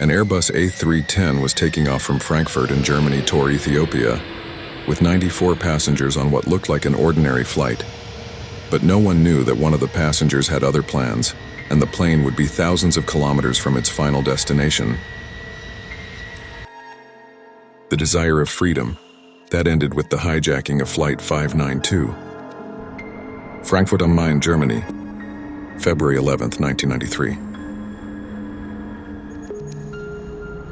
An Airbus A310 was taking off from Frankfurt in Germany toward Ethiopia, with 94 passengers on what looked like an ordinary flight. But no one knew that one of the passengers had other plans, and the plane would be thousands of kilometers from its final destination. The desire of freedom, that ended with the hijacking of Flight 592. Frankfurt am Main, Germany, February 11, 1993.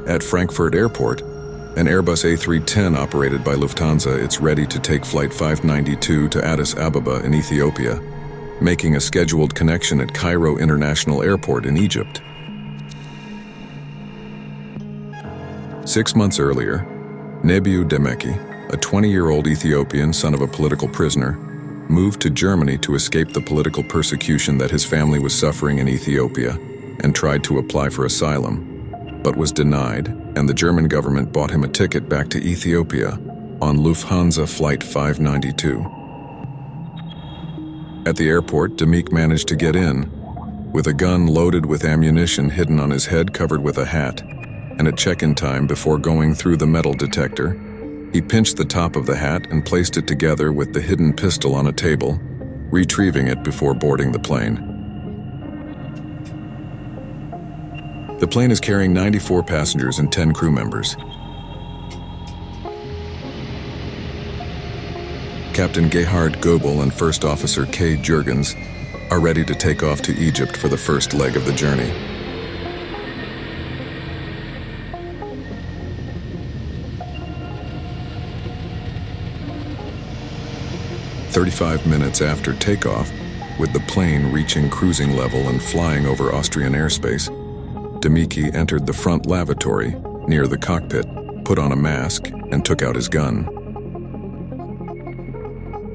At Frankfurt Airport, an Airbus A310 operated by Lufthansa is ready to take Flight 592 to Addis Ababa in Ethiopia, making a scheduled connection at Cairo International Airport in Egypt. 6 months earlier, Nebiu Demeki, a 20-year-old Ethiopian son of a political prisoner, moved to Germany to escape the political persecution that his family was suffering in Ethiopia and tried to apply for asylum, but was denied, and the German government bought him a ticket back to Ethiopia on Lufthansa Flight 592. At the airport, Demeki managed to get in, with a gun loaded with ammunition hidden on his head covered with a hat, and at check-in time before going through the metal detector, he pinched the top of the hat and placed it together with the hidden pistol on a table, retrieving it before boarding the plane. The plane is carrying 94 passengers and 10 crew members. Captain Gerhard Goebel and First Officer K. Jurgens are ready to take off to Egypt for the first leg of the journey. "35 minutes after takeoff, with the plane reaching cruising level and flying over Austrian airspace, Demeki entered the front lavatory near the cockpit, put on a mask, and took out his gun.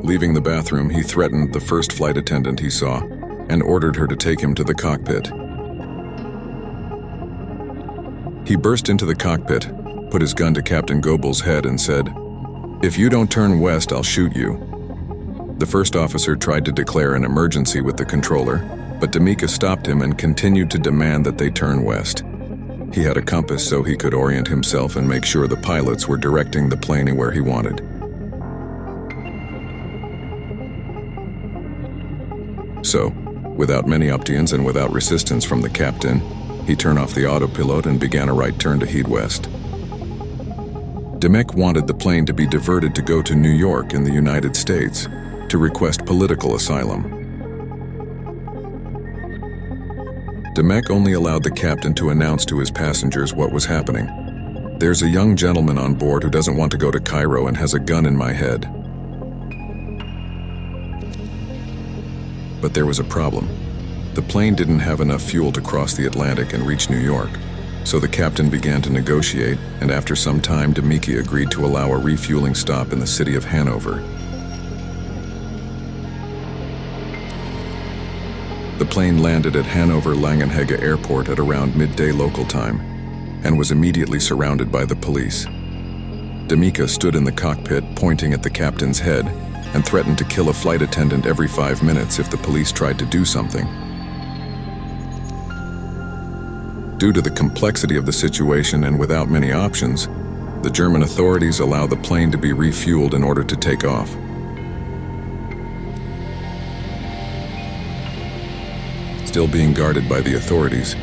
Leaving the bathroom, he threatened the first flight attendant he saw and ordered her to take him to the cockpit. He burst into the cockpit, put his gun to Captain Goebel's head and said, "If you don't turn west, I'll shoot you." The first officer tried to declare an emergency with the controller, but Demeki stopped him and continued to demand that they turn west. He had a compass so he could orient himself and make sure the pilots were directing the plane where he wanted. So, without many options and without resistance from the captain, he turned off the autopilot and began a right turn to head west. Demeki wanted the plane to be diverted to go to New York in the United States to request political asylum. Demeki only allowed the captain to announce to his passengers what was happening. "There's a young gentleman on board who doesn't want to go to Cairo and has a gun in my head." But there was a problem. The plane didn't have enough fuel to cross the Atlantic and reach New York, so the captain began to negotiate, and after some time Demeki agreed to allow a refueling stop in the city of Hanover. The plane landed at Hanover-Langenhagen Airport at around midday local time and was immediately surrounded by the police. Demeki stood in the cockpit pointing at the captain's head and threatened to kill a flight attendant every 5 minutes if the police tried to do something. Due to the complexity of the situation and without many options, the German authorities allowed the plane to be refueled in order to take off. Still being guarded by the authorities,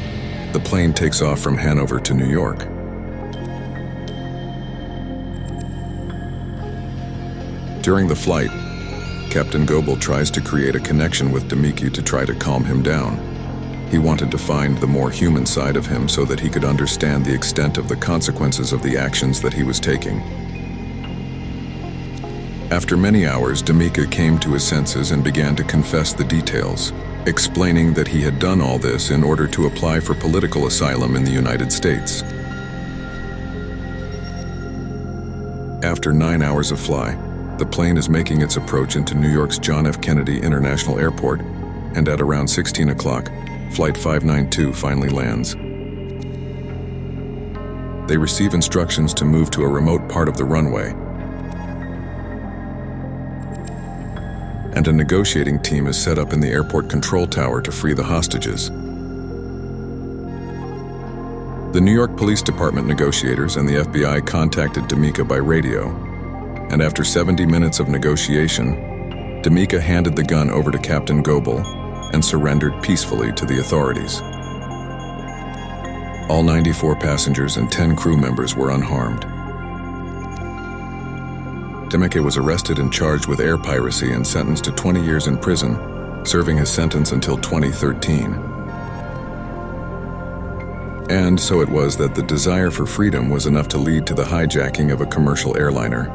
the plane takes off from Hanover to New York. During the flight, Captain Goebel tries to create a connection with Demeki to try to calm him down. He wanted to find the more human side of him so that he could understand the extent of the consequences of the actions that he was taking. After many hours, Demeki came to his senses and began to confess the details, explaining that he had done all this in order to apply for political asylum in the United States. After 9 hours of fly, the plane is making its approach into New York's John F. Kennedy International Airport, and at around 16 o'clock, Flight 592 finally lands. They receive instructions to move to a remote part of the runway, and a negotiating team is set up in the airport control tower to free the hostages. The New York Police Department negotiators and the FBI contacted Demika by radio, and after 70 minutes of negotiation, Demika handed the gun over to Captain Goebel and surrendered peacefully to the authorities. All 94 passengers and 10 crew members were unharmed. Demika was arrested and charged with air piracy and sentenced to 20 years in prison, serving his sentence until 2013. And so it was that the desire for freedom was enough to lead to the hijacking of a commercial airliner.